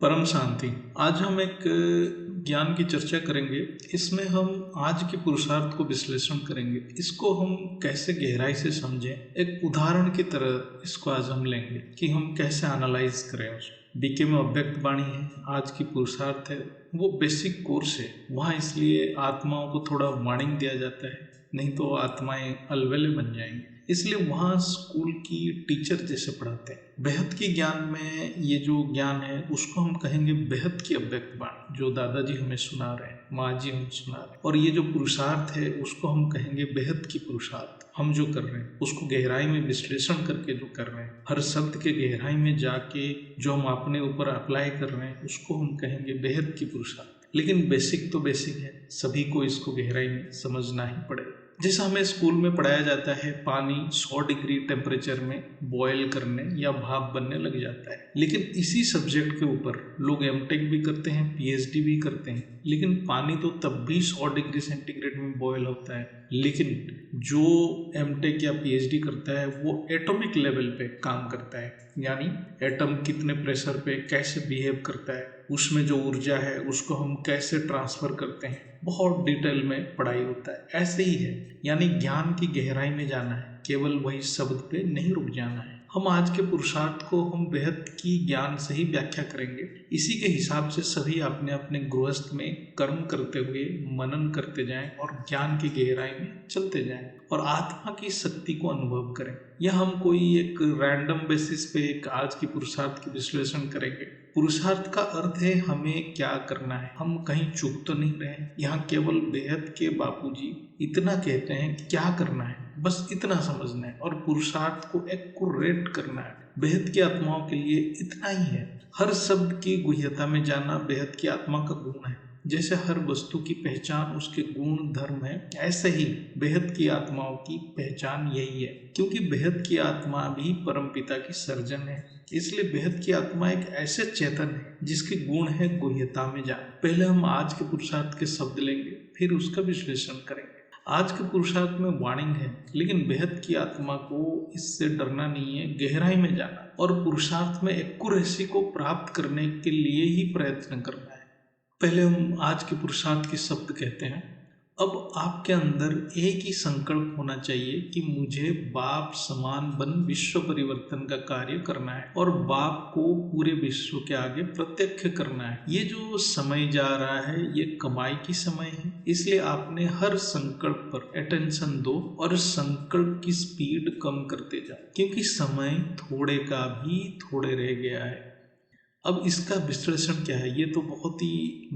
परम शांति। आज हम एक ज्ञान की चर्चा करेंगे। इसमें हम आज के पुरुषार्थ को विश्लेषण करेंगे। इसको हम कैसे गहराई से समझें, एक उदाहरण की तरह इसको आज हम लेंगे कि हम कैसे एनालाइज करें उसको। बीके में अव्यक्त वाणी है, आज की पुरुषार्थ है, वो बेसिक कोर्स है। वहाँ इसलिए आत्माओं को थोड़ा वार्निंग दिया जाता है, नहीं तो आत्माएं अलवेले बन जाएंगी। इसलिए वहाँ स्कूल की टीचर जैसे पढ़ाते हैं। बेहद की ज्ञान में ये जो ज्ञान है उसको हम कहेंगे बेहद की अव्यक्त वाणी, जो दादाजी हमें सुना रहे हैं, माँ जी हमें सुना रहे हैं। और ये जो पुरुषार्थ है उसको हम कहेंगे बेहद की पुरुषार्थ। हम जो कर रहे हैं उसको गहराई में विश्लेषण करके जो कर रहे हैं, हर शब्द के गहराई में जाके जो हम अपने ऊपर अप्लाई कर रहे हैं उसको हम कहेंगे बेहद की पुरुषार्थ। लेकिन बेसिक तो बेसिक है, सभी को इसको गहराई में समझना ही पड़ेगा। जैसा हमें स्कूल में पढ़ाया जाता है, पानी 100 डिग्री टेम्परेचर में बॉयल करने या भाप बनने लग जाता है। लेकिन इसी सब्जेक्ट के ऊपर लोग एमटेक भी करते हैं, पीएचडी भी करते हैं। लेकिन पानी तो तब भी 100 डिग्री सेंटीग्रेड में बॉयल होता है। लेकिन जो एमटेक या पीएचडी करता है वो एटॉमिक लेवल पे काम करता है, यानी एटम कितने प्रेशर पे कैसे बिहेव करता है, उसमें जो ऊर्जा है उसको हम कैसे ट्रांसफर करते हैं, बहुत डिटेल में पढ़ाई होता है। ऐसे ही है, यानी ज्ञान की गहराई में जाना है, केवल वही शब्द पे नहीं रुक जाना है। हम आज के पुरुषार्थ को हम बेहद की ज्ञान से ही व्याख्या करेंगे। इसी के हिसाब से सभी अपने अपने गृहस्थ में कर्म करते हुए मनन करते जाएं और ज्ञान की गहराई में चलते जाएं और आत्मा की शक्ति को अनुभव करें। यह हम कोई एक रैंडम बेसिस पे एक आज की पुरुषार्थ की विश्लेषण करेंगे। पुरुषार्थ का अर्थ है हमें क्या करना है, हम कहीं चूक तो नहीं रहे। यहाँ केवल बेहद के बापूजी इतना कहते हैं कि क्या करना है, बस इतना समझना है और पुरुषार्थ को एक्यूरेट करना है। बेहद की आत्माओं के लिए इतना ही है। हर शब्द की गुह्यता में जाना बेहद की आत्मा का गुण है। जैसे हर वस्तु की पहचान उसके गुण धर्म है, ऐसे ही बेहद की आत्माओं की पहचान यही है। क्योंकि बेहद की आत्मा भी परमपिता की सर्जन है, इसलिए बेहद की आत्मा एक ऐसे चेतन है जिसके गुण है गुह्यता में जाना। पहले हम आज के पुरुषार्थ के शब्द लेंगे, फिर उसका विश्लेषण करेंगे। आज के पुरुषार्थ में वार्निंग है, लेकिन बेहद की आत्मा को इससे डरना नहीं है, गहराई में जाना और पुरुषार्थ में एक्यूरेसी को प्राप्त करने के लिए ही प्रयत्न करना है। पहले हम आज के पुरुषार्थ के शब्द कहते हैं। अब आपके अंदर एक ही संकल्प होना चाहिए कि मुझे बाप समान बन विश्व परिवर्तन का कार्य करना है और बाप को पूरे विश्व के आगे प्रत्यक्ष करना है। ये जो समय जा रहा है ये कमाई की समय है, इसलिए आपने हर संकल्प पर अटेंशन दो और संकल्प की स्पीड कम करते जाओ, क्योंकि समय थोड़े का भी थोड़े रह गया है। अब इसका विश्लेषण क्या है, ये तो बहुत ही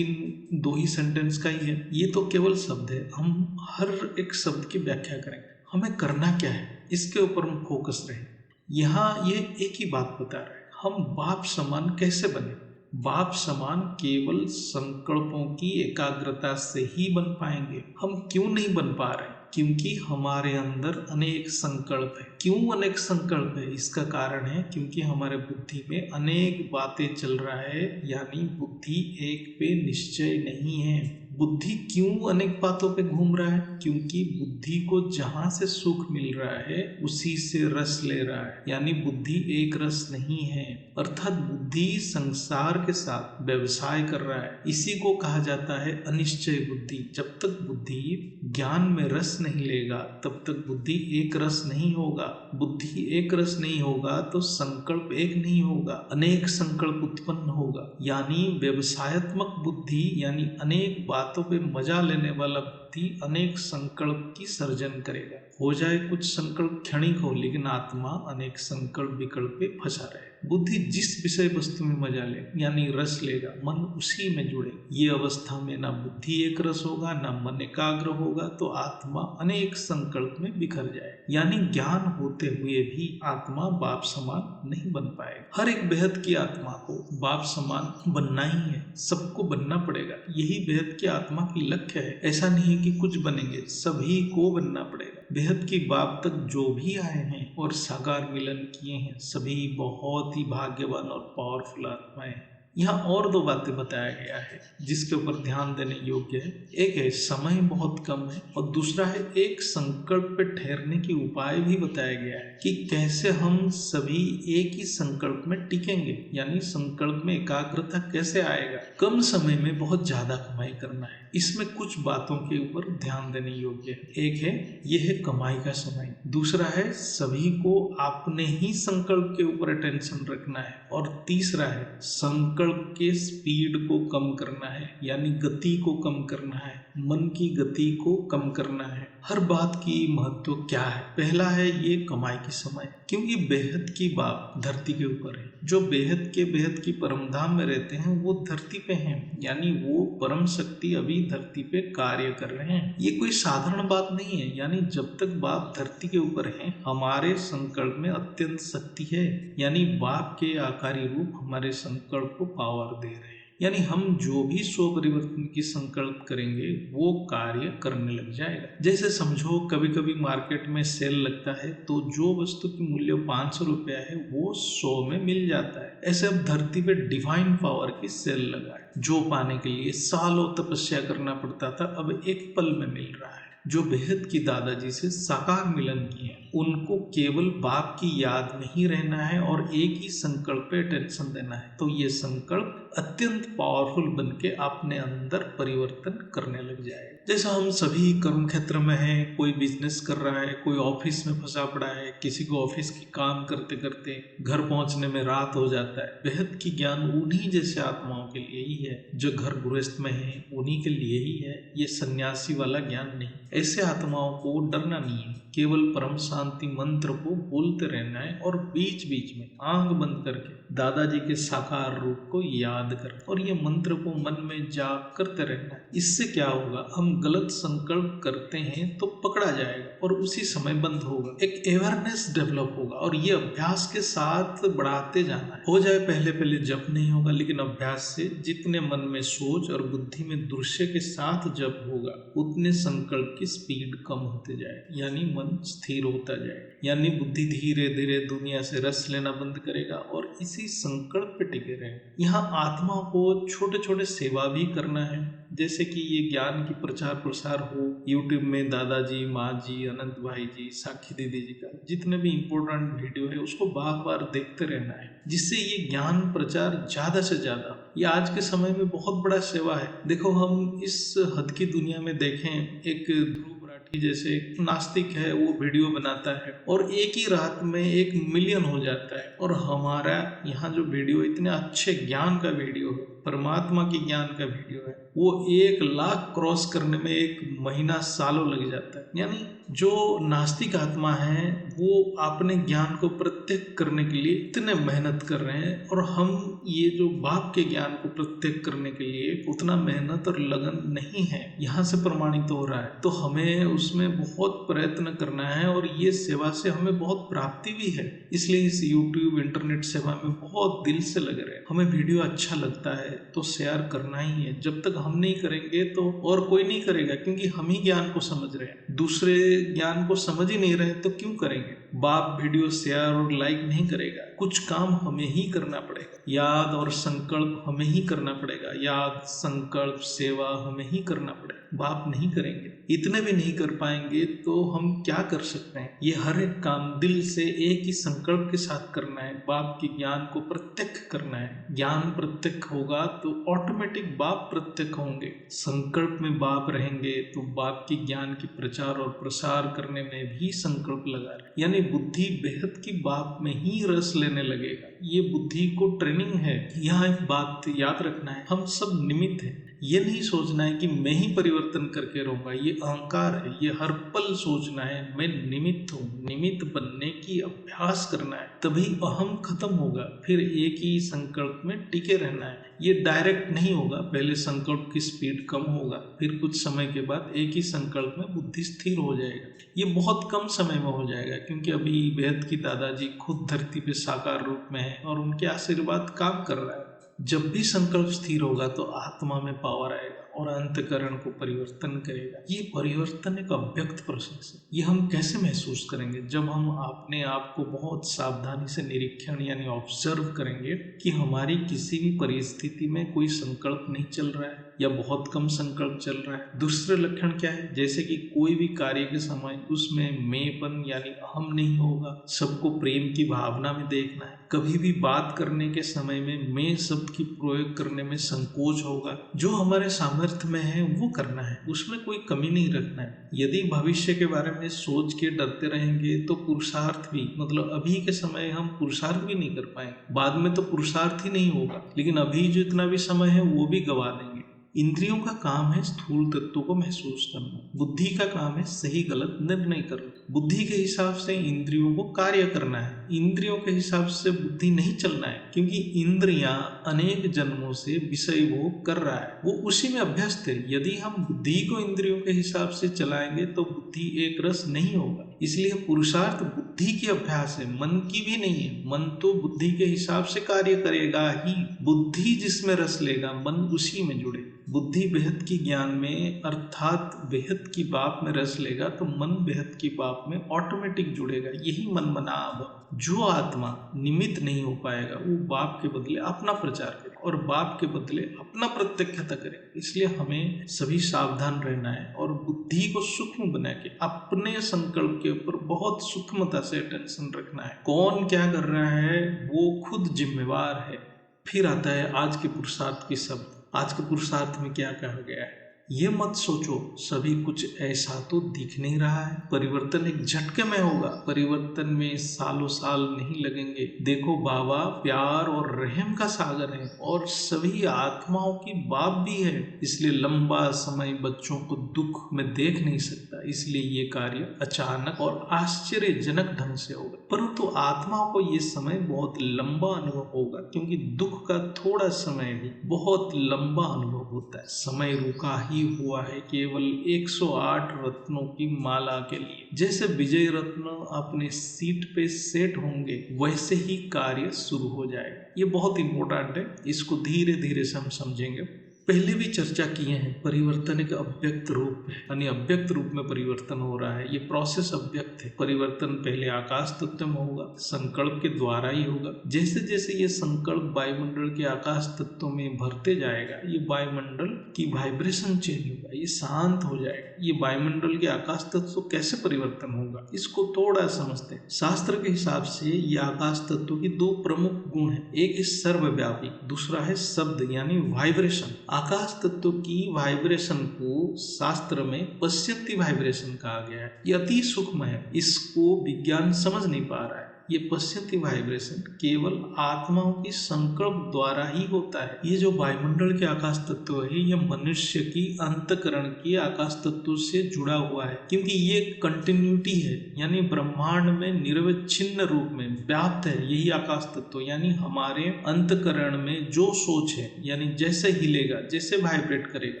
दो ही सेंटेंस का ही है। ये तो केवल शब्द है, हम हर एक शब्द की व्याख्या करेंगे। हमें करना क्या है इसके ऊपर हम फोकस रहे। यहाँ ये एक ही बात बता रहा है, हम बाप समान कैसे बने। बाप समान केवल संकल्पों की एकाग्रता से ही बन पाएंगे। हम क्यों नहीं बन पा रहे? क्योंकि हमारे अंदर अनेक संकल्प है। क्यों अनेक संकल्प है? इसका कारण है क्योंकि हमारे बुद्धि में अनेक बातें चल रहा है, यानी बुद्धि एक पे निश्चय नहीं है। बुद्धि क्यों अनेक बातों पे घूम रहा है? क्योंकि बुद्धि को जहां से सुख मिल रहा है उसी से रस ले रहा है, यानी बुद्धि एक रस नहीं है। अर्थात बुद्धि संसार के साथ व्यवसाय कर रहा है। इसी को कहा जाता है अनिश्चय बुद्धि। जब तक बुद्धि ज्ञान में रस नहीं लेगा तब तक बुद्धि एक रस नहीं होगा। बुद्धि एक रस नहीं होगा तो संकल्प एक नहीं होगा, अनेक संकल्प उत्पन्न होगा, यानी व्यवसायत्मक बुद्धि, यानी अनेक बातों पे मजा लेने वाला बुद्धि अनेक संकल्प की सर्जन करेगा। हो जाए कुछ संकल्प क्षणिक हो, लेकिन आत्मा अनेक संकल्प विकल्प पे फंसा रहे। बुद्धि जिस विषय वस्तु में मजा ले, यानी रस लेगा, मन उसी में जुड़े। ये अवस्था में ना बुद्धि एक रस होगा, ना मन एकाग्र होगा, तो आत्मा अनेक संकल्प में बिखर जाए, यानी ज्ञान होते हुए भी आत्मा बाप समान नहीं बन पाएगा। हर एक बेहद की आत्मा को बाप समान बनना ही है, सबको बनना पड़ेगा। यही बेहद की आत्मा की लक्ष्य है। ऐसा नहीं है कि कुछ बनेंगे, सभी को बनना पड़ेगा। बेहद की बाप तक जो भी आए हैं और साकार मिलन किए हैं, सभी बहुत ही भाग्यवान और पावरफुल आत्माएं हैं। यहाँ और दो बातें बताया गया है जिसके ऊपर ध्यान देने योग्य है। एक है समय बहुत कम है और दूसरा है एक संकल्प पे ठहरने की उपाय भी बताया गया है कि कैसे हम सभी एक ही संकल्प में टिकेंगे, यानी संकल्प में एकाग्रता कैसे आएगा। कम समय में बहुत ज्यादा कमाई करना है, इसमें कुछ बातों के ऊपर ध्यान देने योग्य है। एक है यह है कमाई का समय, दूसरा है सभी को अपने ही संकल्प के ऊपर अटेंशन रखना है और तीसरा है संकल्प के स्पीड को कम करना है, यानी गति को कम करना है, मन की गति को कम करना है। हर बात की महत्व क्या है। पहला है ये कमाई की समय, क्योंकि बेहद की बात धरती के ऊपर है। जो बेहद की परमधाम में रहते हैं वो धरती पे हैं, यानी वो परम शक्ति अभी धरती पे कार्य कर रहे हैं। ये कोई साधारण बात नहीं है, यानी जब तक बाप धरती के ऊपर है हमारे संकल्प में अत्यंत शक्ति है, यानी बाप के आकारी रूप हमारे संकल्प को पावर दे रहे हैं। यानी हम जो भी स्व परिवर्तन की संकल्प करेंगे वो कार्य करने लग जाएगा। जैसे समझो कभी कभी मार्केट में सेल लगता है तो जो वस्तु की मूल्य 500 रुपया है वो 100 में मिल जाता है। ऐसे अब धरती पे डिवाइन पावर की सेल लगा है, जो पाने के लिए सालों तपस्या करना पड़ता था अब एक पल में मिल रहा है। जो बेहद की दादाजी से साकार मिलन किए हैं उनको केवल बाप की याद में ही रहना है और एक ही संकल्प पे अटेंशन देना है, तो ये संकल्प अत्यंत पावरफुल बन के अपने अंदर परिवर्तन करने लग जाएगा। जैसा हम सभी कर्म क्षेत्र में हैं, कोई बिजनेस कर रहा है, कोई ऑफिस में फंसा पड़ा है, किसी को ऑफिस की काम करते करते घर पहुंचने में रात हो जाता है। बेहद की ज्ञान उन्हीं जैसे आत्माओं के लिए ही है, जो घर गृहस्थ में है उन्हीं के लिए ही है, ये सन्यासी वाला ज्ञान नहीं। ऐसे आत्माओं को डरना नहीं है, केवल परम शांति मंत्र को बोलते रहना है और बीच बीच में आंख बंद करके दादाजी के साकार रूप को याद कर और ये मंत्र को मन में जाप करते रहना है। इससे क्या होगा, हम गलत संकल्प करते हैं तो पकड़ा जाएगा और उसी समय बंद होगा, एक अवेयरनेस डेवलप होगा और ये अभ्यास के साथ बढ़ाते जाना है। हो जाए पहले पहले जप नहीं होगा, लेकिन अभ्यास से जितने मन में सोच और बुद्धि में दृश्य के साथ जप होगा उतने संकल्प की स्पीड कम होते जाए, यानी मन स्थिर होता जाए, यानी बुद्धि धीरे धीरे दुनिया से रस लेना बंद करेगा और इसी संकल्प पे टिके रहे। यहाँ आत्मा को छोटे छोटे सेवा भी करना है, जैसे कि ये ज्ञान की प्रचार प्रसार हो। यूट्यूब में दादाजी, माँ जी, अनंत भाई जी, साखी दीदी जी का जितने भी इम्पोर्टेंट वीडियो है उसको बार बार देखते रहना है, जिससे ये ज्ञान प्रचार ज्यादा से ज्यादा, ये आज के समय में बहुत बड़ा सेवा है। देखो हम इस हद की दुनिया में देखें, एक ध्रुव राठी जैसे एक नास्तिक है वो वीडियो बनाता है और एक ही रात में 1 मिलियन हो जाता है, और हमारा यहाँ जो वीडियो इतने अच्छे ज्ञान का वीडियो है, परमात्मा की ज्ञान का वीडियो है, वो 1 लाख क्रॉस करने में 1 महीना सालों लग जाता है। यानी जो नास्तिक आत्मा है वो अपने ज्ञान को प्रत्यक्ष करने के लिए इतने मेहनत कर रहे हैं, और हम ये जो बाप के ज्ञान को प्रत्यक्ष करने के लिए उतना मेहनत और लगन नहीं है, यहाँ से प्रमाणित हो रहा है। तो हमें उसमें बहुत प्रयत्न करना है और ये सेवा से हमें बहुत प्राप्ति भी है, इसलिए इस यूट्यूब इंटरनेट सेवा में बहुत दिल से लगे रहे। हमें वीडियो अच्छा लगता है तो शेयर करना ही है, जब तक हम नहीं करेंगे तो और कोई नहीं करेगा, क्योंकि हम ही ज्ञान को समझ रहे हैं, दूसरे ज्ञान को समझ ही नहीं रहे तो क्यों करेंगे। बाप वीडियो शेयर और लाइक नहीं करेगा, कुछ काम हमें ही करना पड़ेगा, याद और संकल्प हमें ही करना पड़ेगा, याद संकल्प सेवा हमें ही करना पड़ेगा, बाप नहीं करेंगे। इतने भी नहीं कर पाएंगे तो हम क्या कर सकते हैं। ये हर एक काम दिल से एक ही संकल्प के साथ करना है, बाप के ज्ञान को प्रत्यक्ष करना है। ज्ञान प्रत्यक्ष होगा तो ऑटोमेटिक बाप प्रत्यक्ष होंगे। संकल्प में बाप रहेंगे तो बाप की ज्ञान की प्रचार और प्रसार करने में भी संकल्प लगा रहे, यानी बुद्धि बेहद की बाप में ही रस लेने लगेगा। ये बुद्धि को ट्रेनिंग है। यहाँ एक बात याद रखना है, हम सब निमित्त हैं। ये नहीं सोचना है कि मैं ही परिवर्तन करके रहूंगा, ये अहंकार है। ये हर पल सोचना है मैं निमित्त हूँ, निमित्त बनने की अभ्यास करना है, तभी अहम खत्म होगा। फिर एक ही संकल्प में टिके रहना है। ये डायरेक्ट नहीं होगा, पहले संकल्प की स्पीड कम होगा, फिर कुछ समय के बाद एक ही संकल्प में बुद्धि स्थिर हो जाएगा। ये बहुत कम समय में हो जाएगा, क्योंकि अभी बेहद की दादाजी खुद धरती पे साकार रूप में है और उनके आशीर्वाद काम कर रहा है। जब भी संकल्प स्थिर होगा तो आत्मा में पावर आएगा और अंतःकरण को परिवर्तन करेगा। ये परिवर्तन एक अव्यक्त प्रोसेस है। ये हम कैसे महसूस करेंगे? जब हम अपने आप को बहुत सावधानी से निरीक्षण यानी ऑब्जर्व करेंगे कि हमारी किसी भी परिस्थिति में कोई संकल्प नहीं चल रहा है या बहुत कम संकल्प चल रहा है। दूसरे लक्षण क्या है? जैसे कि कोई भी कार्य के समय उसमें मैंपन यानी अहम नहीं होगा, सबको प्रेम की भावना में देखना है। कभी भी बात करने के समय में मैं शब्द की प्रयोग करने में संकोच होगा। जो हमारे सामर्थ्य में है वो करना है, उसमें कोई कमी नहीं रखना है। यदि भविष्य के बारे में सोच के डरते रहेंगे तो पुरुषार्थ भी, मतलब अभी के समय हम पुरुषार्थ भी नहीं कर पाएंगे, बाद में तो पुरुषार्थ ही नहीं होगा, लेकिन अभी जो इतना भी समय है वो भी गवा देंगे। इंद्रियों का काम है स्थूल तत्वों को महसूस करना, बुद्धि का काम है सही गलत निर्णय करना। बुद्धि के हिसाब से इंद्रियों को कार्य करना है, इंद्रियों के हिसाब से बुद्धि नहीं चलना है, क्योंकि इंद्रियां अनेक जन्मों से विषय भोग कर रहा है, वो उसी में अभ्यस्त है। यदि हम बुद्धि को इंद्रियों के हिसाब से चलाएंगे तो बुद्धि एक रस नहीं होगा। इसलिए पुरुषार्थ बुद्धि की अभ्यास है, मन की भी नहीं है। मन तो बुद्धि के हिसाब से कार्य करेगा ही, बुद्धि जिसमें रस लेगा मन उसी में जुड़े। बुद्धि बेहद की ज्ञान में अर्थात बेहद की बात में रस लेगा तो मन बेहद की बात में ऑटोमेटिक जुड़ेगा। यही मन मनाभ। जो आत्मा निमित्त नहीं हो पाएगा वो बाप के बदले अपना प्रचार करे और बाप के बदले अपना प्रत्यक्षता करे। इसलिए हमें सभी सावधान रहना है और बुद्धि को सूक्ष्म बना के अपने संकल्प के ऊपर बहुत सूक्ष्मता से अटेंशन रखना है। कौन क्या कर रहा है वो खुद जिम्मेवार है। फिर आता है आज के पुरुषार्थ की शब्द। आज के पुरुषार्थ में क्या कहा गया है? ये मत सोचो सभी कुछ ऐसा तो दिख नहीं रहा है, परिवर्तन एक झटके में होगा, परिवर्तन में सालों साल नहीं लगेंगे। देखो बाबा प्यार और रहम का सागर है और सभी आत्माओं की बाप भी है, इसलिए लंबा समय बच्चों को दुख में देख नहीं सकता। इसलिए ये कार्य अचानक और आश्चर्यजनक ढंग से होगा, परंतु आत्माओं को ये समय बहुत लंबा अनुभव होगा, क्योंकि दुख का थोड़ा समय भी बहुत लंबा अनुभव होता है। समय रुका ही हुआ है केवल 108 रत्नों की माला के लिए। जैसे विजय रत्न अपने सीट पे सेट होंगे वैसे ही कार्य शुरू हो जाएगा। ये बहुत इंपॉर्टेंट है, इसको धीरे धीरे से हम समझेंगे। पहले भी चर्चा किए हैं, परिवर्तन एक अव्यक्त रूप है, यानी अव्यक्त रूप में परिवर्तन हो रहा है। ये प्रोसेस अव्यक्त है। परिवर्तन पहले आकाश तत्व में होगा, संकल्प के द्वारा ही होगा। जैसे जैसे ये संकल्प वायुमंडल के आकाश तत्व में भरते जाएगा, ये वायुमंडल की वाइब्रेशन चेंज होगा, ये शांत हो जाएगा। ये वायुमंडल के आकाश तत्व कैसे परिवर्तन होगा इसको थोड़ा समझते हैं। शास्त्र के हिसाब से ये आकाश तत्व की दो प्रमुख गुण है, एक है सर्वव्यापी, दूसरा है शब्द यानी वाइब्रेशन। आकाश तत्व की वाइब्रेशन को शास्त्र में पश्यंती वाइब्रेशन कहा गया है। ये अति सूक्ष्म है, इसको विज्ञान समझ नहीं पा रहा है। ये पश्यंती वाइब्रेशन केवल आत्माओं की संकल्प द्वारा ही होता है। ये जो वायुमंडल के आकाश तत्व है ये मनुष्य की अंतकरण की आकाश तत्व से जुड़ा हुआ है, क्योंकि ये कंटिन्यूटी है, यानी ब्रह्मांड में निरवच्छिन्न रूप में व्याप्त है यही आकाश तत्व। यानी हमारे अंतकरण में जो सोच है, यानी जैसे हिलेगा, जैसे वाइब्रेट करेगा,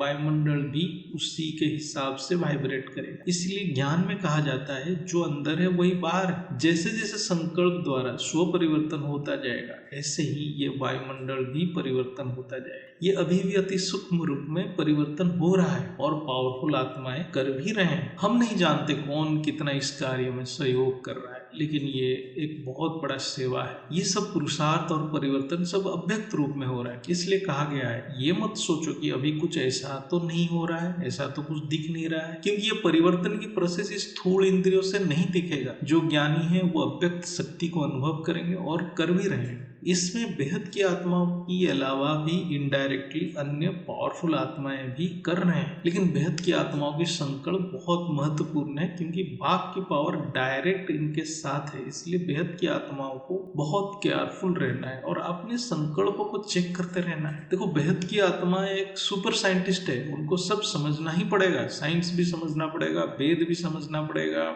वायुमंडल भी उसी के हिसाब से वाइब्रेट करेगा। इसलिए ज्ञान में कहा जाता है जो अंदर है वही बाहर है। जैसे जैसे संकल्प द्वारा स्व परिवर्तन होता जाएगा, ऐसे ही ये वायुमंडल भी परिवर्तन होता जाएगा। ये अभी भी अति सूक्ष्म रूप में परिवर्तन हो रहा है और पावरफुल आत्माएं कर भी रहे हैं। हम नहीं जानते कौन कितना इस कार्य में सहयोग कर रहा है, लेकिन ये एक बहुत बड़ा सेवा है। ये सब पुरुषार्थ और परिवर्तन सब अव्यक्त रूप में हो रहा है। इसलिए कहा गया है ये मत सोचो कि अभी कुछ ऐसा तो नहीं हो रहा है, ऐसा तो कुछ दिख नहीं रहा है, क्योंकि ये परिवर्तन की प्रोसेस इस स्थूल इंद्रियों से नहीं दिखेगा। जो ज्ञानी है वो अव्यक्त शक्ति को अनुभव करेंगे और कर भी रहे हैं। इसमें बेहद की आत्माओं की अलावा भी इनडायरेक्टली अन्य पावरफुल आत्माएं भी कर रहे हैं, लेकिन बेहद की आत्माओं की संकल्प बहुत महत्वपूर्ण है, क्योंकि बाप की पावर डायरेक्ट इनके साथ है। इसलिए बेहद की आत्माओं को बहुत केयरफुल रहना है और अपने संकल्पों को चेक करते रहना है। देखो बेहद की आत्मा एक सुपर साइंटिस्ट है, उनको सब समझना ही पड़ेगा, साइंस भी समझना पड़ेगा, वेद भी समझना पड़ेगा,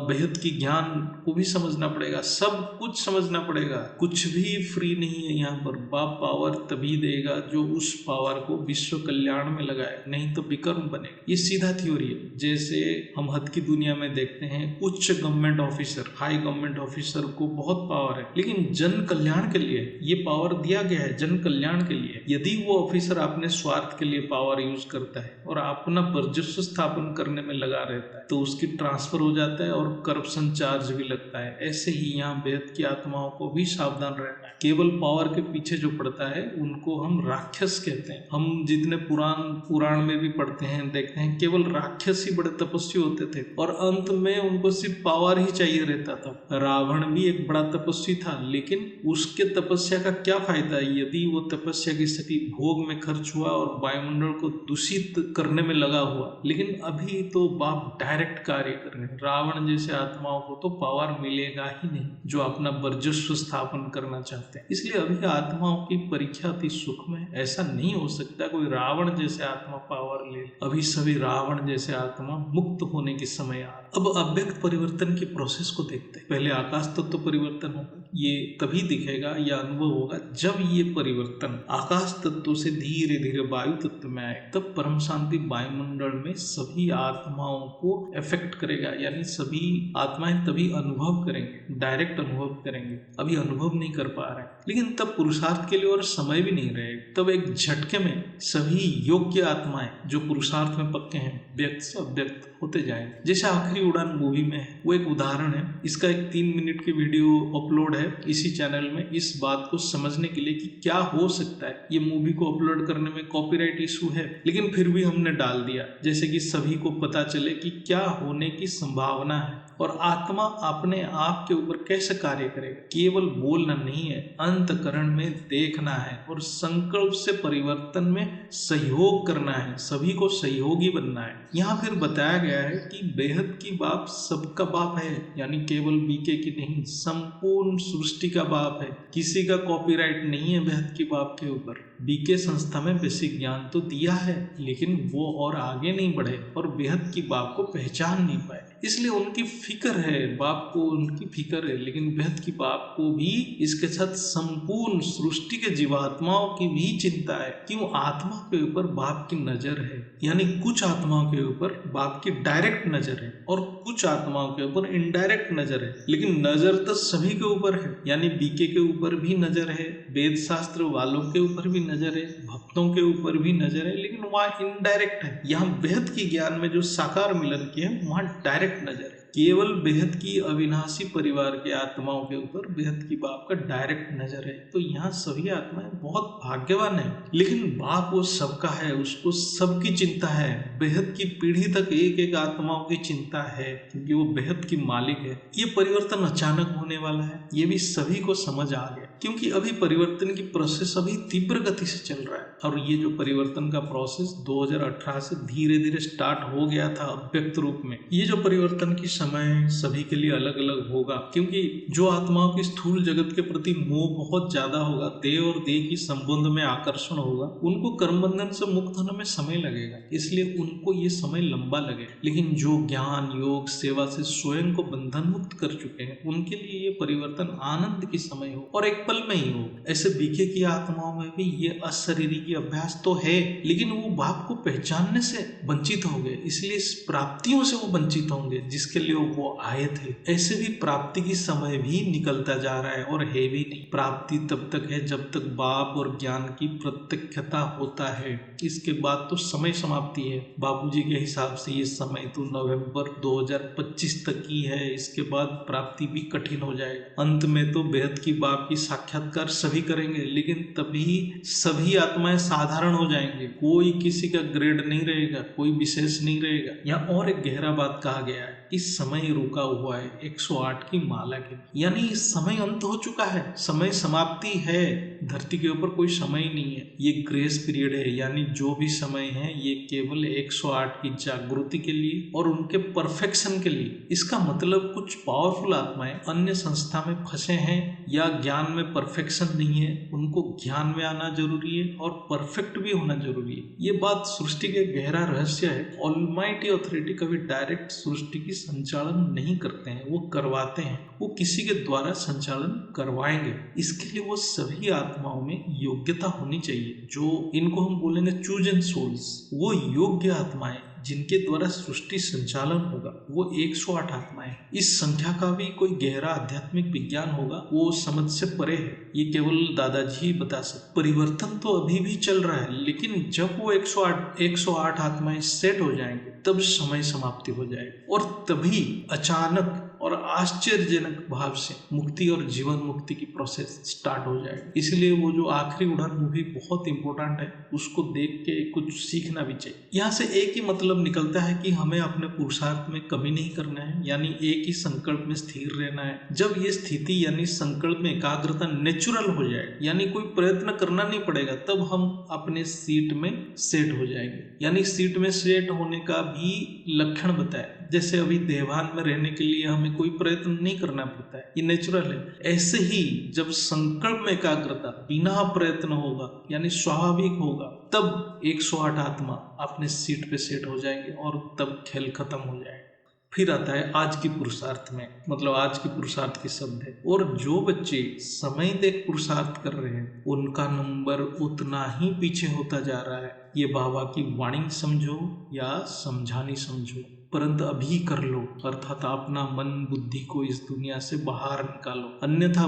बेहद की ज्ञान को भी समझना पड़ेगा, सब कुछ समझना पड़ेगा। कुछ भी फ्री नहीं है यहाँ पर। बाप पावर तभी देगा जो उस पावर को विश्व कल्याण में लगाए, नहीं तो विकर्म बनेगा। ये सीधा थ्योरी है। जैसे हम हद की दुनिया में देखते हैं, उच्च government officer, high government officer को बहुत पावर है, लेकिन जन कल्याण के लिए ये पावर दिया गया है, जन कल्याण के लिए। यदि वो ऑफिसर अपने स्वार्थ के लिए पावर यूज करता है और अपना वर्चस्व स्थापन करने में लगा रहता है, तो उसकी ट्रांसफर हो जाता है और करप्शन चार्ज भी लगता है। ऐसे ही यहाँ बेहद की आत्माओं को भी सावधान रहना है। केवल पावर के पीछे जो पड़ता है उनको हम राक्षस कहते हैं। हम जितने पुराण में भी पढ़ते हैं, देखते हैं, केवल राक्षस ही बड़े तपस्वी होते थे और अंत में उनको सिर्फ पावर ही चाहिए रहता था। रावण भी एक बड़ा तपस्वी था, लेकिन उसके तपस्या का क्या फायदा यदि वो तपस्या की शक्ति भोग में खर्च हुआ और वायुमंडल को दूषित करने में लगा हुआ। लेकिन अभी तो बाप डायरेक्ट कार्य कर रहे हैं। रावण जैसे आत्माओं को तो पावर मिलेगा ही नहीं जो अपना वर्चस्व स्थापन करना चाहते हैं। इसलिए अभी आत्माओं की परीक्षा अति सूक्ष्म है। ऐसा नहीं हो सकता कोई रावण जैसे आत्मा पावर ले। अभी सभी रावण जैसे आत्मा मुक्त होने के समय आ। अब अव्यक्त परिवर्तन की प्रोसेस को देखते हैं। पहले आकाश तत्व परिवर्तन होगा, ये तभी दिखेगा या अनुभव होगा जब ये परिवर्तन आकाश तत्व से धीरे धीरे वायु तत्व में आए। तब परम शांति वायुमंडल में सभी आत्माओं को इफेक्ट करेगा, यानी सभी आत्माएं तभी अनुभव करेंगे, डायरेक्ट अनुभव करेंगे। अभी अनुभव नहीं कर पा रहे, लेकिन तब पुरुषार्थ के लिए और समय भी नहीं रहेगा। तब एक झटके में सभी योग्य आत्माएं जो पुरुषार्थ में पक्के हैं व्यक्त से अव्यक्त होते जाएंगे। जैसे आखिरी उड़ान मूवी में है, वो एक उदाहरण है। इसका एक 3 मिनट की वीडियो अपलोड है इसी चैनल में, इस बात को समझने के लिए कि क्या हो सकता है। ये मूवी को अपलोड करने में कॉपीराइट इशू है, लेकिन फिर भी हमने डाल दिया, जैसे कि सभी को पता चले कि क्या होने की संभावना है और आत्मा अपने आप के ऊपर कैसे कार्य करेगा। केवल बोलना नहीं है, अंतकरण में देखना है और संकल्प से परिवर्तन में सहयोग करना है, सभी को सहयोगी बनना है। यहाँ फिर बताया गया है कि बेहद की बाप सबका बाप है, यानी केवल बीके की नहीं, संपूर्ण सृष्टि का बाप है। किसी का कॉपीराइट नहीं है बेहद की बाप के ऊपर। बीके संस्था में बेसिक ज्ञान तो दिया है, लेकिन वो और आगे नहीं बढ़े और बेहद की बाप को पहचान नहीं पाए। इसलिए उनकी फिक्र है, बाप को उनकी फिक्र है, लेकिन बेहद की बाप को भी इसके साथ संपूर्ण सृष्टि के जीवात्माओं की भी चिंता है। क्यों? आत्मा के ऊपर बाप की नजर है, यानी कुछ आत्माओं के ऊपर बाप की डायरेक्ट नजर है और कुछ आत्माओं के ऊपर इनडायरेक्ट नजर है। लेकिन नजर तो सभी के ऊपर है, यानी बीके के ऊपर भी नजर है, वेद शास्त्र वालों के ऊपर भी नजर है, भक्तों के ऊपर भी नजर है, लेकिन वहाँ इनडायरेक्ट है। यहाँ बेहद की ज्ञान में जो साकार मिलन की है, वहाँ डायरेक्ट नजर है। केवल बेहद की अविनाशी परिवार के आत्माओं के ऊपर बेहद की बाप का डायरेक्ट नजर है। तो यहाँ सभी आत्माएं बहुत भाग्यवान है, लेकिन बाप वो सबका है, उसको सबकी चिंता है। बेहद की पीढ़ी तक एक एक आत्माओं की चिंता है, क्योंकि वो बेहद की मालिक है। ये परिवर्तन अचानक होने वाला है, ये भी सभी को समझ आ गया, क्योंकि अभी परिवर्तन की प्रोसेस अभी तीव्र गति से चल रहा है। और ये जो परिवर्तन का प्रोसेस 2018 से धीरे धीरे स्टार्ट हो गया था अव्यक्त रूप में। ये जो परिवर्तन की समय सभी के लिए अलग अलग होगा, क्योंकि जो आत्माओं की स्थूल जगत के प्रति मोह बहुत ज्यादा होगा, देह और देह की संबंध में आकर्षण होगा, उनको कर्म बंधन से मुक्त होने में समय लगेगा, इसलिए उनको ये समय लंबा लगे। लेकिन जो ज्ञान योग सेवा से स्वयं को बंधन मुक्त कर चुके हैं, उनके लिए ये परिवर्तन आनंद की समय हो और एक पल में ही हो। ऐसे बीके की आत्माओं में भी ये अशरीरी की अभ्यास तो है, लेकिन वो बाप को पहचानने से वंचित होंगे, इसलिए इस प्राप्तियों से वो वंचित होंगे जिसके लिए वो आए थे। ऐसे भी प्राप्ति की समय भी निकलता जा रहा है और है भी नहीं। प्राप्ति तब तक है जब तक बाप और ज्ञान की प्रत्यक्षता होता है, इसके बाद तो समय समाप्ति है। बापूजी के हिसाब से ये समय तो नवंबर 2025 तक ही है, इसके बाद प्राप्ति भी कठिन हो जाएगा। अंत में तो बेहद की बाप की साक्षात्कार सभी करेंगे, लेकिन तभी सभी आत्माएं साधारण हो जाएंगे, कोई किसी का ग्रेड नहीं रहेगा, कोई विशेष नहीं रहेगा। यहाँ और एक गहरा बात कहा गया है, इस समय रुका हुआ है 108 की माला के, यानी इस समय अंत हो चुका है, समय समाप्ति है। धरती के ऊपर कोई समय ही नहीं है, ये ग्रेस पीरियड है, यानी जो भी समय है ये केवल 108 की जागृति के लिए और उनके परफेक्शन के लिए। इसका मतलब कुछ पावरफुल आत्माएं अन्य संस्था में फंसे हैं या ज्ञान में परफेक्शन नहीं है, उनको ज्ञान में आना जरूरी है और परफेक्ट भी होना जरूरी है। ये बात सृष्टि के गहरा रहस्य है। ऑलमाइटी अथॉरिटी कभी डायरेक्ट सृष्टि की संचालन नहीं करते हैं, वो करवाते हैं, वो किसी के द्वारा संचालन करवाएंगे। इसके लिए वो सभी आत्माओं में योग्यता होनी चाहिए, जो इनको हम बोलेंगे चूजन सोल्स, वो योग्य आत्माएं जिनके द्वारा सृष्टि संचालन होगा, वो 108 आत्माएं। इस संख्या का भी कोई गहरा आध्यात्मिक विज्ञान होगा, वो समझ से परे है, ये केवल दादाजी ही बता सकते। परिवर्तन तो अभी भी चल रहा है, लेकिन जब वो 108 आत्माएं सेट हो जाएंगे तब समय समाप्ति हो जाएगी, और तभी अचानक और आश्चर्यजनक भाव से मुक्ति और जीवन मुक्ति की प्रोसेस स्टार्ट हो जाएगी। इसलिए वो जो आखिरी उड़ान मूवी बहुत इंपॉर्टेंट है, उसको देख के कुछ सीखना भी चाहिए। यहाँ से एक ही मतलब निकलता है कि हमें अपने पुरुषार्थ में कमी नहीं करना है, यानी एक ही संकल्प में स्थिर रहना है। जब ये स्थिति यानी संकल्प में एकाग्रता नेचुरल हो जाए, यानी कोई प्रयत्न करना नहीं पड़ेगा, तब हम अपने सीट में सेट हो जाएंगे। यानी सीट में सेट होने का भी लक्षण बताए, जैसे अभी देवान में रहने के लिए हमें कोई प्रयत्न नहीं करना पड़ता है, ये नेचुरल है। ऐसे ही जब संकल्प में एकाग्रता बिना प्रयत्न होगा, यानी स्वाभाविक होगा, तब 108 आत्मा अपने सीट पे सेट हो जाएंगे और तब खेल खत्म हो जाएगा। फिर आता है आज की पुरुषार्थ में, मतलब आज की पुरुषार्थ के शब्द है, और जो बच्चे समय देख पुरुषार्थ कर रहे हैं उनका नंबर उतना ही पीछे होता जा रहा है। ये बाबा की वाणी समझो या समझानी समझो, परंतु अभी कर लो, अर्थात अपना मन बुद्धि को इस दुनिया से बाहर निकालो, अन्यथा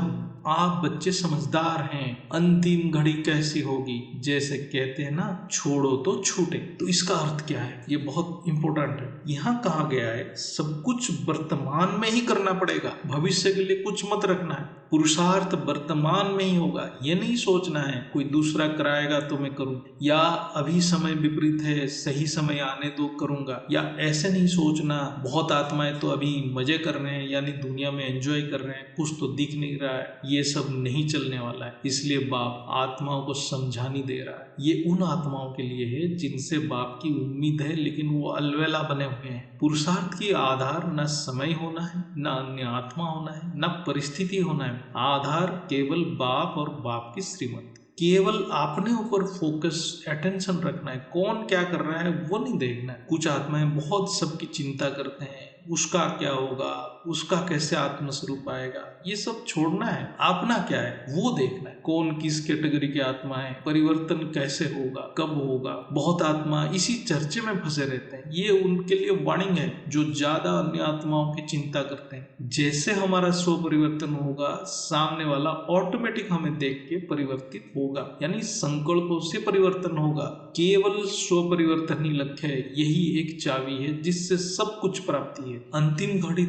आप बच्चे समझदार हैं। अंतिम घड़ी कैसी होगी, जैसे कहते हैं ना, छोड़ो तो छूटे। तो इसका अर्थ क्या है, ये बहुत इंपॉर्टेंट है। यहाँ कहा गया है सब कुछ वर्तमान में ही करना पड़ेगा, भविष्य के लिए कुछ मत रखना है। पुरुषार्थ वर्तमान में ही होगा, ये नहीं सोचना है कोई दूसरा कराएगा तो मैं करूं, या अभी समय विपरीत है सही समय आने दो करूंगा, या ऐसे नहीं सोचना बहुत आत्माएं तो अभी मजे कर रहे हैं, यानी दुनिया में एंजॉय कर रहे हैं, कुछ तो दिख नहीं रहा है, ये सब नहीं चलने वाला है। इसलिए बाप आत्माओं को समझानी दे रहा है। ये उन आत्माओं के लिए है जिनसे बाप की उम्मीद है, लेकिन वो अलवेला बने हुए हैं। पुरुषार्थ की आधार न समय होना है, न अन्य आत्मा होना है, न परिस्थिति होना है। आधार केवल बाप और बाप की श्रीमत। केवल अपने ऊपर फोकस अटेंशन रखना है, कौन क्या कर रहा है वो नहीं देखना है। कुछ आत्माएं बहुत सबकी चिंता करते हैं, उसका क्या होगा, उसका कैसे आत्मस्वरूप आएगा, ये सब छोड़ना है। अपना क्या है वो देखना है, कौन किस कैटेगरी की आत्मा है, परिवर्तन कैसे होगा, कब होगा। बहुत आत्मा इसी चर्चे में फंसे रहते हैं, ये उनके लिए वार्निंग है जो ज्यादा अन्य आत्माओं की चिंता करते हैं। जैसे हमारा स्व परिवर्तन होगा, सामने वाला ऑटोमेटिक हमें देख के परिवर्तित होगा, यानी संकल्पों से परिवर्तन होगा। केवल स्व परिवर्तन ही लक्ष्य है, यही एक चाबी है जिससे सब कुछ प्राप्ति है। अंतिम घड़ी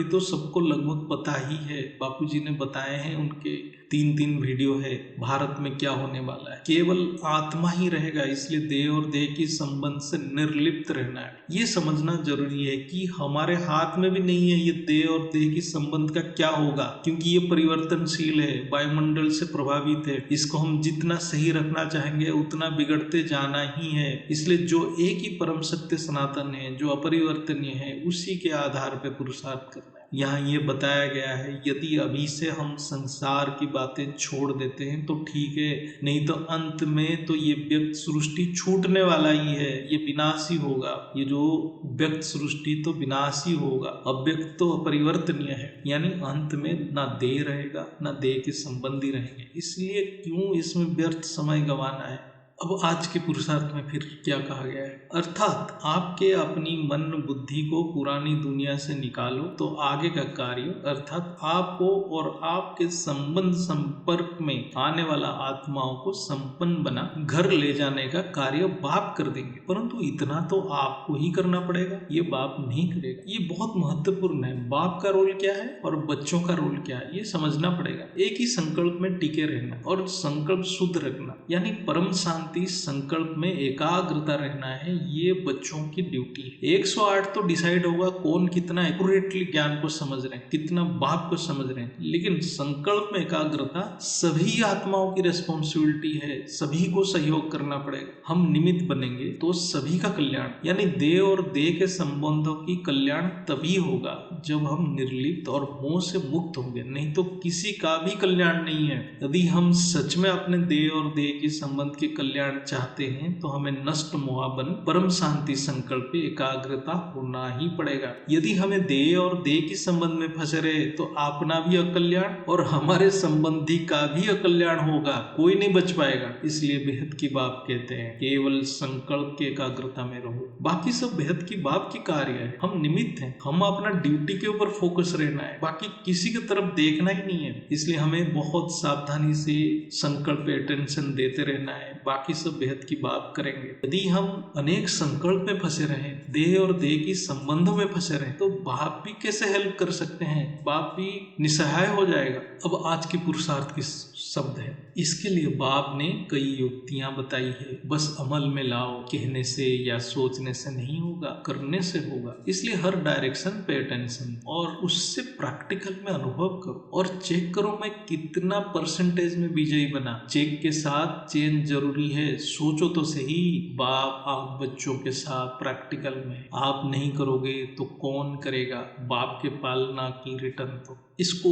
तो सबको लगभग पता ही है, बापूजी ने बताए हैं, उनके 3 वीडियो है भारत में क्या होने वाला है। केवल आत्मा ही रहेगा, इसलिए देह और देह की संबंध से निर्लिप्त रहना है। ये समझना जरूरी है कि हमारे हाथ में भी नहीं है ये देह और देह की संबंध का क्या होगा, क्योंकि ये परिवर्तनशील है, वायुमंडल से प्रभावित है। इसको हम जितना सही रखना चाहेंगे उतना बिगड़ते जाना ही है। इसलिए जो एक ही परम सत्य सनातन है, जो अपरिवर्तनीय है, उसी के आधार पर पुरुषार्थ करना है। यहाँ ये बताया गया है, यदि अभी से हम संसार की बातें छोड़ देते हैं तो ठीक है, नहीं तो अंत में तो ये व्यक्त सृष्टि छूटने वाला ही है, ये विनाशी होगा। ये जो व्यक्त सृष्टि तो विनाशी होगा, अव्यक्त तो अपरिवर्तनीय है, यानी अंत में ना देह रहेगा ना देह के संबंधी रहेंगे। इसलिए क्यों इसमें व्यर्थ समय गंवाना है। अब आज के पुरुषार्थ में फिर क्या कहा गया है, अर्थात आपके अपनी मन बुद्धि को पुरानी दुनिया से निकालो तो आगे का कार्य, अर्थात आपको और आपके संबंध संपर्क में आने वाला आत्माओं को संपन्न बना घर ले जाने का कार्य बाप कर देंगे। परंतु इतना तो आपको ही करना पड़ेगा, ये बाप नहीं करेगा। ये बहुत महत्वपूर्ण है, बाप का रोल क्या है और बच्चों का रोल क्या है, ये समझना पड़ेगा। एक ही संकल्प में टिके रहना और संकल्प शुद्ध रखना, यानी परम शांति संकल्प में एकाग्रता रहना है, ये बच्चों की ड्यूटी है। 108 तो डिसाइड होगा कौन कितना एक्यूरेटली ज्ञान को समझ रहे हैं, कितना बाप को समझ रहे हैं, लेकिन संकल्प में एकाग्रता सभी आत्माओं की रिस्पॉन्सिबिलिटी है, सभी को सहयोग करना पड़ेगा। हम निमित्त बनेंगे तो सभी का कल्याण, यानी देह और देह के संबंधों की कल्याण तभी होगा जब हम निर्लिप्त और मोह से मुक्त होंगे, नहीं तो किसी का भी कल्याण नहीं है। यदि हम सच में अपने देह और देह के संबंध के कल्याण कल्याण चाहते हैं तो हमें नष्ट मोहाबन परम शांति संकल्प पे एकाग्रता होना ही पड़ेगा। यदि हमें देह और देह के संबंध में फंसे रहे तो अपना भी अकल्याण और हमारे संबंधी का भी अकल्याण होगा, कोई नहीं बच पाएगा। इसलिए बेहद की बात कहते हैं केवल संकल्प की एकाग्रता में रहो, बाकी सब बेहद की बात की कार्य है। हम निमित्त हैं, हम अपना ड्यूटी के ऊपर फोकस रहना है, बाकी किसी की तरफ देखना ही नहीं है। इसलिए हमें बहुत सावधानी से संकल्प पे अटेंशन देते रहना है, बाकी सब बेहद की बात करेंगे। यदि हम अनेक संकल्प में फंसे रहे, देह और देह की संबंधों में फंसे रहे, तो बाप भी कैसे हेल्प कर सकते हैं, बाप भी निसहाय हो जाएगा। अब आज की पुरुषार्थ की शब्द है, इसके लिए बाप ने कई युक्तियां बताई है। बस अमल में लाओ, कहने से या सोचने से नहीं होगा, करने से होगा। इसलिए हर डायरेक्शन पे अटेंशन और उससे प्रैक्टिकल में अनुभव करो और चेक करो मैं कितना परसेंटेज में विजयी बना। चेक के साथ चेंज जरूरी है, सोचो तो सही। बाप आप बच्चों के साथ प्रैक्टिकल में आप नहीं करोगे तो कौन करेगा, बाप के पालना की रिटर्न। तो इसको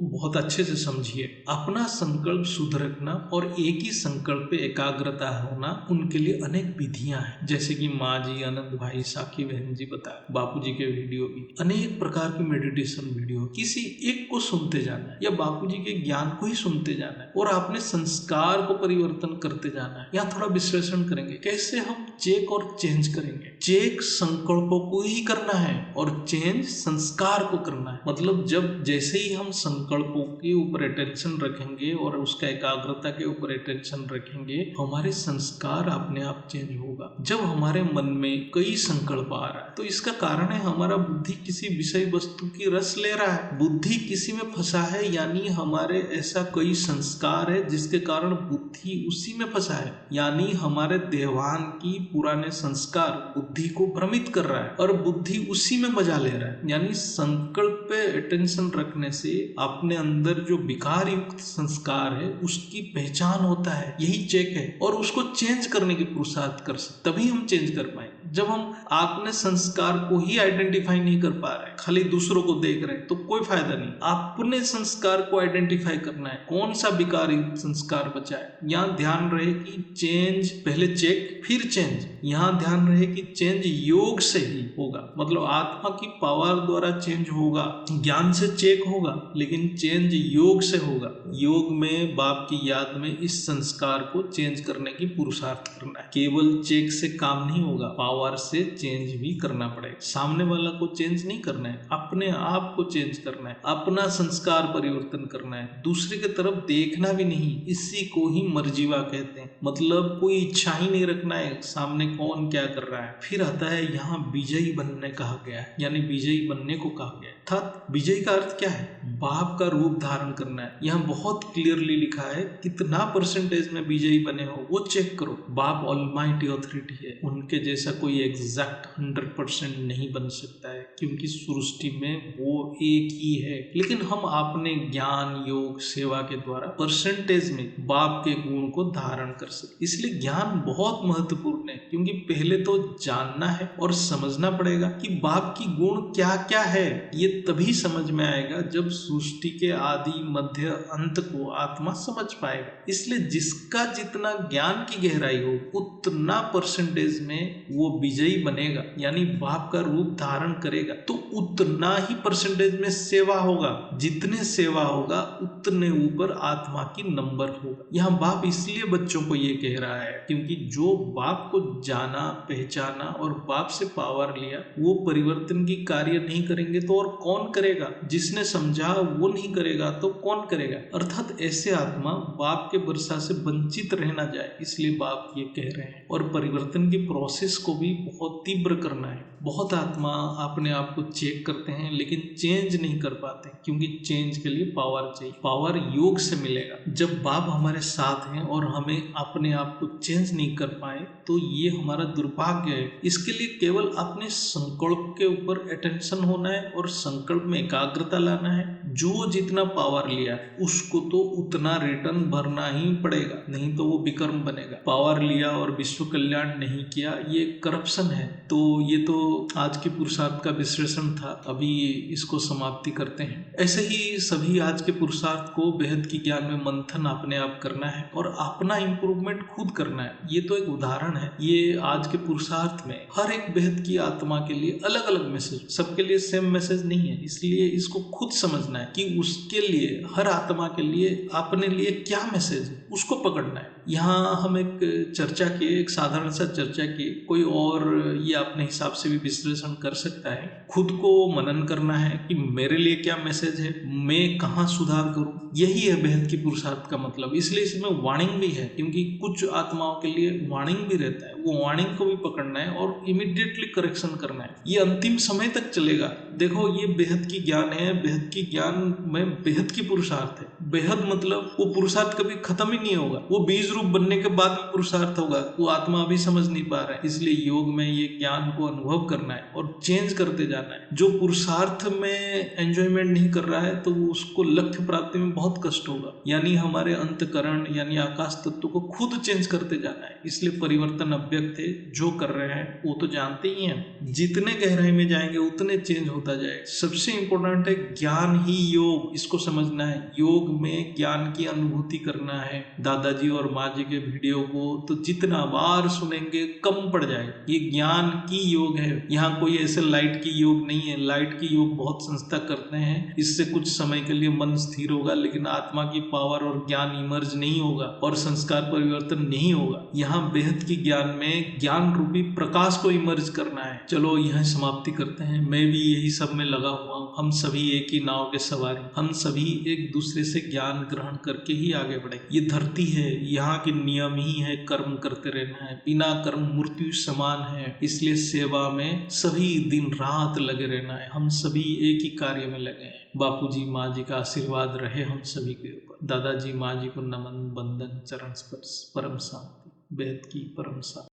बहुत अच्छे से समझिए। अपना संकल्प शुद्ध रखना और एक ही संकल्प पे एकाग्रता होना, उनके लिए अनेक विधियां हैं। जैसे कि माँ जी, आनंद भाई, साकी बहन जी बताए, बापू जी के वीडियो भी, अनेक प्रकार की मेडिटेशन वीडियो, किसी एक को सुनते जाना है या बापू जी के ज्ञान को ही सुनते जाना है और अपने संस्कार को परिवर्तन करते जाना है। यहाँ थोड़ा विश्लेषण करेंगे कैसे हम चेक और चेंज करेंगे। चेक संकल्पों को ही करना है और चेंज संस्कार को करना है। मतलब जब जैसे ही हम संकल्पों के ऊपर अटेंशन रखेंगे और उसका एकाग्रता के ऊपर अटेंशन रखेंगे, हमारे संस्कार अपने आप चेंज होगा। जब हमारे मन में कई संकल्प आ रहा है तो इसका कारण है हमारा बुद्धि किसी विषय वस्तु की रस ले रहा है, बुद्धि किसी में फंसा है, यानी हमारे ऐसा कई संस्कार है जिसके कारण बुद्धि उसी में फंसा है, यानी हमारे देवान की पुराने संस्कार बुद्धि को भ्रमित कर रहा है और बुद्धि उसी में मजा ले रहा है। यानी संकल्प पे अटेंशन रखने से अपने अंदर जो विकार युक्त संस्कार है उसकी पहचान होता है, यही चेक है। और उसको चेंज करने की पुरुषार्थ कर सकते, तभी हम चेंज कर पाएंगे। जब हम अपने संस्कार को ही आइडेंटिफाई नहीं कर पा रहे, खाली दूसरों को देख रहे हैं, तो कोई फायदा नहीं। अपने संस्कार को आइडेंटिफाई करना है, कौन सा विकार युक्त संस्कार बचा है। यहाँ ध्यान रहे कि चेंज पहले चेक फिर चेंज। यहाँ ध्यान रहे कि चेंज योग से ही होगा, मतलब आत्मा की पावर द्वारा चेंज होगा, ज्ञान से चेक होगा, लेकिन चेंज योग से होगा। योग में बाप की याद में इस संस्कार को चेंज करने की पुरुषार्थ करना है। केवल चेक से काम नहीं होगा, पावर से चेंज भी करना पड़ेगा। सामने वाला को चेंज नहीं करना है, अपने आप को चेंज करना है, अपना संस्कार परिवर्तन करना है, दूसरे की तरफ देखना भी नहीं। इसी को ही मर्जीवा कहते हैं, मतलब कोई इच्छा ही नहीं रखना है सामने कौन क्या कर रहा है। फिर आता है यहाँ विजयी बनने कहा गया है, यानी विजयी बनने को कहा गया है। अर्थात विजय का अर्थ क्या है, बाप का रूप धारण करना है। यहाँ बहुत क्लियरली लिखा है कितना परसेंटेज में विजयी बने हो वो चेक करो। बाप ऑलमाइटी ऑथोरिटी है, उनके जैसा कोई एग्जैक्ट 100% नहीं बन सकता है, क्योंकि सृष्टि में वो एक ही है। लेकिन हम अपने ज्ञान, योग, सेवा के द्वारा परसेंटेज में बाप के गुण को धारण कर सकते। इसलिए ज्ञान बहुत महत्वपूर्ण है, क्योंकि पहले तो जानना है और समझना पड़ेगा कि बाप की गुण क्या क्या है। ये तभी समझ में आएगा जब सृष्टि के आदि, मध्य, अंत को आत्मा समझ पाएगा। इसलिए जिसका जितना ज्ञान की गहराई हो उतना परसेंटेज में वो विजयी बनेगा, यानी बाप का रूप धारण करेगा, तो उतना ही परसेंटेज में सेवा होगा। जितने सेवा होगा उतने ऊपर आत्मा की नंबर होगा। यहाँ बाप इसलिए बच्चों को ये कह रहा है क्योंकि जो बाप को जाना, पहचाना और बाप से पावर लिया, वो परिवर्तन की कार्य नहीं करेंगे तो और कौन करेगा। जिसने समझा वो नहीं करेगा तो कौन करेगा। अर्थात ऐसे आत्मा बाप के वर्षा से वंचित रहना जाए, इसलिए बाप ये कह रहे हैं। और परिवर्तन की प्रोसेस को भी बहुत तीव्र करना है। बहुत आत्मा अपने आप को चेक करते हैं लेकिन चेंज नहीं कर पाते, क्योंकि चेंज के लिए पावर चाहिए। पावर योग से मिलेगा। जब बाप हमारे साथ हैं और हमें अपने आप को चेंज नहीं कर पाए तो ये हमारा दुर्भाग्य है। इसके लिए केवल अपने संकल्प के ऊपर अटेंशन होना है और संकल्प में एकाग्रता लाना है। जो जितना पावर लिया है उसको तो उतना रिटर्न भरना ही पड़ेगा, नहीं तो वो विकर्म बनेगा। पावर लिया और विश्व कल्याण नहीं किया, ये करप्शन है। तो ये तो आज के पुरुषार्थ का विश्लेषण था। अभी इसको समाप्ति करते हैं। ऐसे ही सभी आज के पुरुषार्थ को बेहद की ज्ञान में मंथन अपने आप करना है और अपना इम्प्रूवमेंट खुद करना है। ये तो एक उदाहरण है। ये आज के पुरुषार्थ में हर एक बेहद की आत्मा के लिए अलग अलग मैसेज, सबके लिए सेम मैसेज नहीं है। इसलिए इसको खुद समझना है कि उसके लिए, हर आत्मा के लिए अपने लिए क्या मैसेज है, उसको पकड़ना है। यहाँ हम एक चर्चा की, एक साधारण सा चर्चा की, कोई और ये अपने हिसाब से भी विश्लेषण कर सकता है। खुद को मनन करना है कि मेरे लिए क्या मैसेज है, मैं कहाँ सुधार करूं। यही है बेहद की पुरुषार्थ का मतलब। इसलिए इसमें वार्निंग भी है, क्योंकि कुछ आत्माओं के लिए वार्निंग भी रहता है। वो वार्निंग को भी पकड़ना है और इमीडिएटली करेक्शन करना है। ये अंतिम समय तक चलेगा। देखो, ये बेहद की ज्ञान है। बेहद की ज्ञान में बेहद की पुरुषार्थ है। बेहद मतलब वो पुरुषार्थ कभी खत्म ही नहीं होगा। वो बीज रूप बनने के बाद भी पुरुषार्थ होगा। वो आत्मा अभी समझ नहीं पा रहा है। इसलिए योग में ये ज्ञान को अनुभव करना है और चेंज करते जाना है। जो पुरुषार्थ में एंजॉयमेंट नहीं कर रहा है तो उसको लक्ष्य प्राप्ति में बहुत कष्ट होगा। यानी हमारे अंतकरण यानी आकाश तत्व को खुद चेंज करते जाना है। इसलिए परिवर्तन अव्यक्त है। जो कर रहे हैं वो तो जानते ही हैं। जितने गहराई में जाएंगे उतने चेंज होता जाएगा। सबसे इंपॉर्टेंट है ज्ञान ही योग। इसको समझना है। योग में ज्ञान की अनुभूति करना है। दादाजी और माँ जी के वीडियो को तो जितना बार सुनेंगे कम पड़ जाएगा। ये ज्ञान की योग है। यहाँ कोई ऐसे लाइट की योग नहीं है। लाइट की योग बहुत संस्था करते हैं। इससे कुछ समय के लिए मन स्थिर होगा, लेकिन आत्मा की पावर और ज्ञान इमर्ज नहीं होगा और संस्कार परिवर्तन नहीं होगा। यहाँ बेहद की ज्ञान में ज्ञान रूपी प्रकाश को इमर्ज करना है। चलो यहाँ समाप्ति करते हैं। मैं भी यही सब में लगा हुआ हूँ। हम सभी एक ही नाव के सवारी। हम सभी एक दूसरे से ज्ञान ग्रहण करके ही आगे बढ़े। ये धरती है, यहाँ के नियम ही है कर्म करते रहना है। बिना कर्म मृत्यु समान है। इसलिए सेवा में सभी दिन रात लगे रहना है। हम सभी एक ही कार्य में लगे हैं। बापूजी माँ जी का आशीर्वाद रहे हम सभी के ऊपर। दादाजी माँ जी को नमन, बंदन, चरण स्पर्श। परम शांति, बेहद की परम शांति।